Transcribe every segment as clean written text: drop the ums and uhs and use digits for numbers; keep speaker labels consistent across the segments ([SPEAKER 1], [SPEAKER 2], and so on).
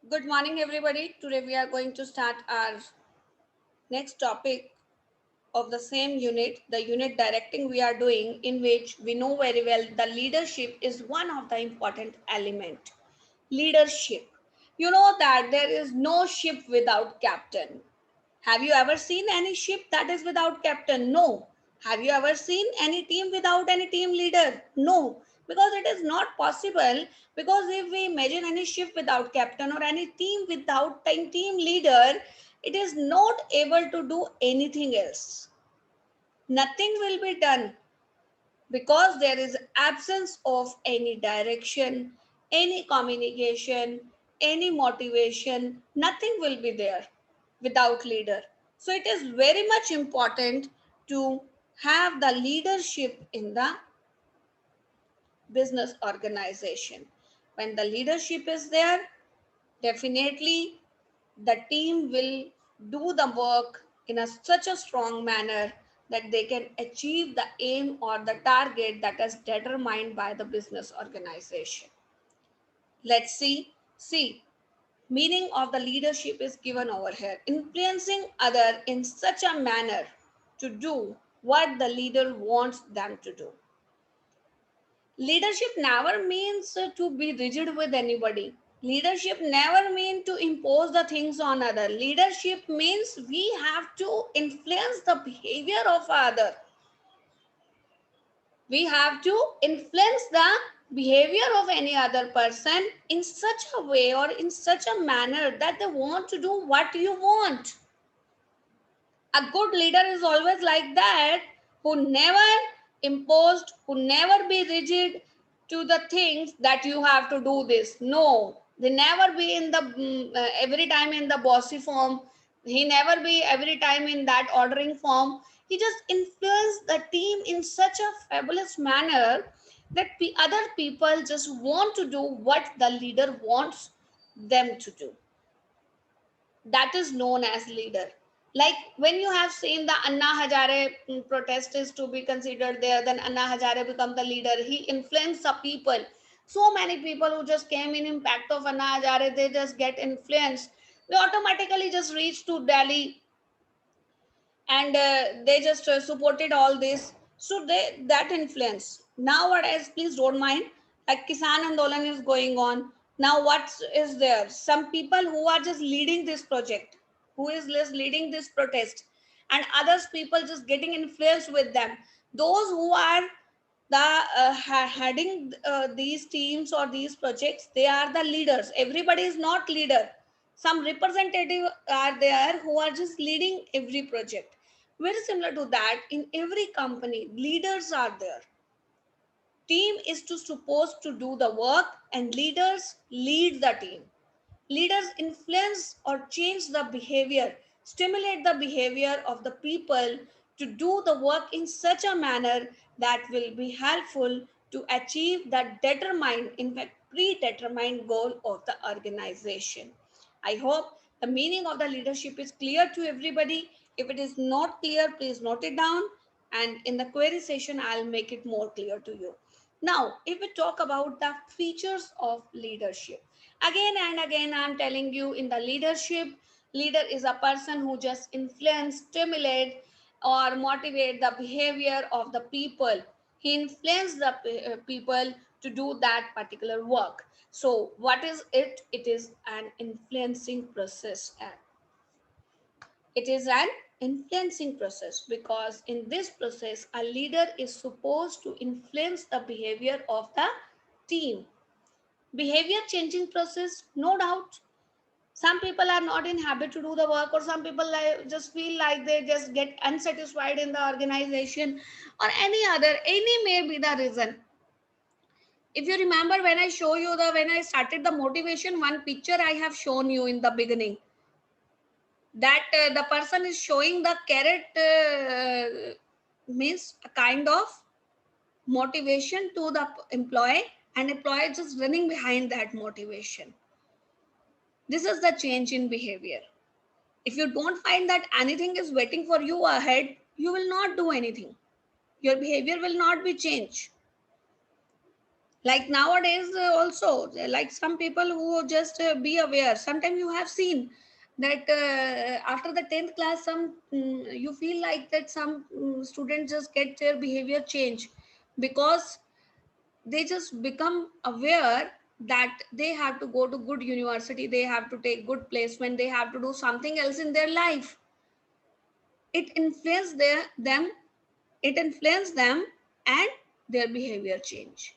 [SPEAKER 1] Good morning, everybody. Today we are going to start our next topic of the same unit, the unit directing we are doing, in which we know very well the leadership is one of the important element. Leadership. You know that there is no ship without captain. Have you ever seen any ship that is without captain? No. Have you ever seen any team without any team leader? No. Because it is not possible. Because if we imagine any ship without captain or any team without team leader, it is not able to do anything else. Nothing will be done because there is absence of any direction, any communication, any motivation. Nothing will be there without leader. So it is very much important to have the leadership in the business organization. When the leadership is there, definitely the team will do the work in such a strong manner that they can achieve the aim or the target that is determined by the business organization. Let's see meaning of the leadership is given over here: influencing other in such a manner to do what the leader wants them to do. Leadership never means to be rigid with anybody. Leadership never means to impose the things on other. Leadership means we have to influence the behavior of other. We have to influence the behavior of any other person in such a way or in such a manner that they want to do what you want. A good leader is always like that, who never imposed, who never be rigid to the things that you have to do this. No, they never be in the every time in the bossy form. He never be every time in that ordering form. He just influence the team in such a fabulous manner that other people just want to do what the leader wants them to do. That is known as leader. Like when you have seen the Anna Hazare protest is to be considered there, then Anna Hazare become the leader. He influenced the people. So many people who just came in impact of Anna Hazare, they just get influenced. They automatically just reach to Delhi, and they just supported all this. So they that influence. Nowadays, please don't mind, like Kisan Andolan is going on. Now what is there? Some people who are just leading this project, who is just leading this protest, and others people just getting influenced with them. Those who are the heading these teams or these projects, they are the leaders. Everybody is not leader. Some representative are there who are just leading every project. Very similar to that, in every company leaders are there. Team is to supposed to do the work and leaders lead the team. Leaders influence or change the behavior, stimulate the behavior of the people to do the work in such a manner that will be helpful to achieve the determined, in fact, predetermined goal of the organization. I hope the meaning of the leadership is clear to everybody. If it is not clear, please note it down, and in the query session, I'll make it more clear to you. Now, if we talk about the features of leadership, again and again, I'm telling you, in the leadership, leader is a person who just influence, stimulate, or motivate the behavior of the people. He influence the people to do that particular work. So, what is it? It is an influencing process. It is an influencing process because in this process, a leader is supposed to influence the behavior of the team. Behavior changing process, no doubt. Some people are not in habit to do the work, or some people just feel like they just get unsatisfied in the organization, or any may be the reason. If you remember, when I show you the when I started the motivation, one picture I have shown you in the beginning, that the person is showing the carrot, means a kind of motivation to the employee, and employee just running behind that motivation. This is the change in behavior. If you don't find that anything is waiting for you ahead, you will not do anything. Your behavior will not be changed. Like nowadays also, like some people who just be aware. Sometimes you have seen that after the 10th class, you feel like that some students just get their behavior change, because they just become aware that they have to go to good university, they have to take good placement, they have to do something else in their life. It influences them, it influences them, and their behavior change.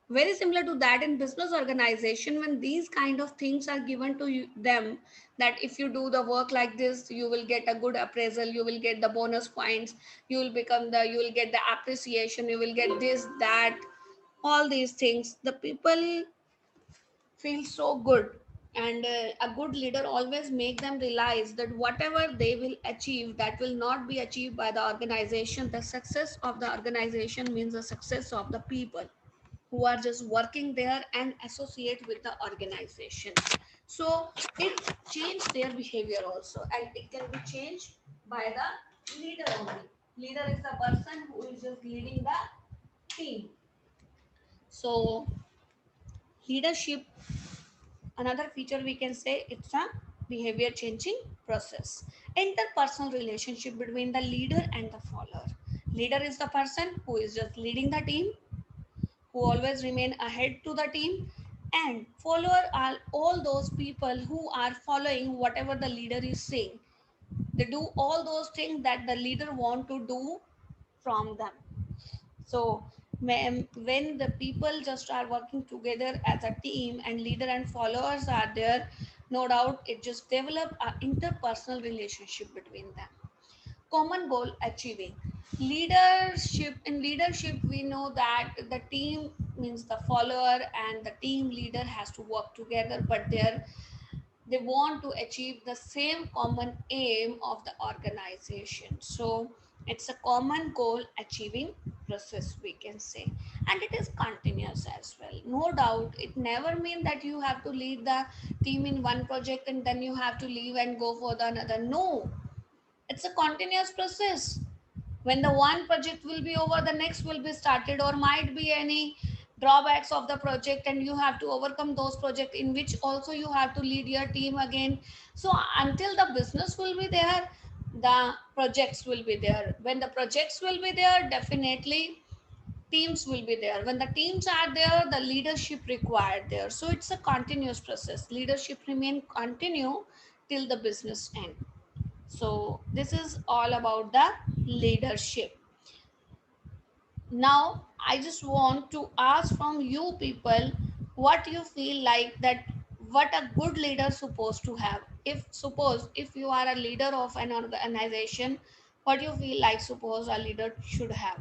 [SPEAKER 1] Very similar to that in business organization, when these kind of things are given to them, that if you do the work like this, you will get a good appraisal, you will get the bonus points, you will get the appreciation, you will get this, that, all these things, the people feel so good. And a good leader always make them realize that whatever they will achieve, that will not be achieved by the organization. The success of the organization means the success of the people who are just working there and associate with the organization. So it changed their behavior also, and it can be changed by the leader only. Leader is the person who is just leading the team. So leadership, another feature we can say, it's a behavior changing process. Interpersonal relationship between the leader and the follower. Leader is the person who is just leading the team, who always remain ahead to the team, and follower are all those people who are following whatever the leader is saying. They do all those things that the leader want to do from them. So when the people just are working together as a team and leader and followers are there, no doubt it just develop a interpersonal relationship between them. Common goal achieving. Leadership, in leadership we know that the team means the follower and the team leader has to work together, but they want to achieve the same common aim of the organization. So it's a common goal achieving process, we can say. And it is continuous as well, no doubt. It never means that you have to lead the team in one project and then you have to leave and go for the another. No, it's a continuous process. When the one project will be over, the next will be started, or might be any drawbacks of the project and you have to overcome those projects, in which also you have to lead your team again. So until the business will be there, the projects will be there. When the projects will be there, definitely teams will be there. When the teams are there, the leadership required there. So it's a continuous process. Leadership remain continue till the business end. So this is all about the leadership. Now I just want to ask from you people, what you feel like that, what a good leader supposed to have. If suppose if you are a leader of an organization, what you feel like suppose a leader should have.